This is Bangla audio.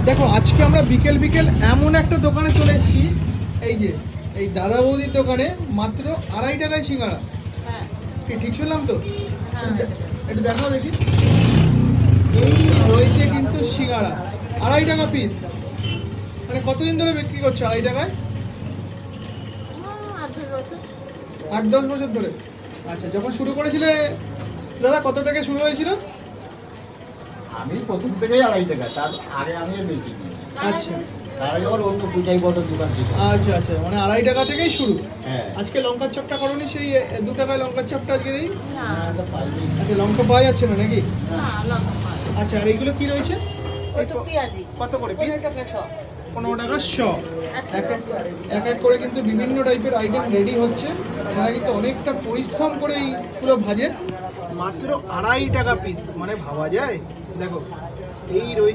দেখো আজকে আমরা বিকেল বিকেল এমন একটা দোকানে চলে এসেছি, এই যে এই দাদা বৌদির দোকানে মাত্র 2.5 টাকায় সিঙ্গাড়া। হ্যাঁ কি ঠিক শুনলাম তো? হ্যাঁ একটু দেখাও দেখি। এই রয়েছে কিন্তু সিঙ্গাড়া 2.5 টাকা পিস। মানে কতদিন ধরে বিক্রি করছো 2.5 টাকায়? 8-10 বছর ধরে। আচ্ছা, যখন শুরু করেছিলে দাদা কত থেকে শুরু হয়েছিল? আমি প্রথম থেকেই 2.5 টাকা, তার আগে আমি বেশি নিই। আচ্ছা তার আগে আমার অন্য পূজাই বড় দোকান ছিল। আচ্ছা আচ্ছা, মানে 2.5 টাকা থেকেই শুরু। হ্যাঁ, আজকে লঙ্কার চপটা করনি, সেই 2 টাকায় লঙ্কার চপটা আজকে দিই। না এটা পাইনি। আচ্ছা, লঙ্কা পাওয়া যাচ্ছে না নাকি? না লঙ্কা পাই আচ্ছা, আর এইগুলো কি রয়েছে? ওই তো পেঁয়াজি কত করে পিস? 15 টাকা সব 15 টাকা শ। এক এক করে কিন্তু বিভিন্ন টাইপের আইটেম রেডি হচ্ছে। এনারা কিন্তু অনেকটা পরিশ্রম করে এইগুলো ভাজে। মাত্র 2.5 টাকা পিস, মানে ভাবা যায়। দেখো এই রয়েছে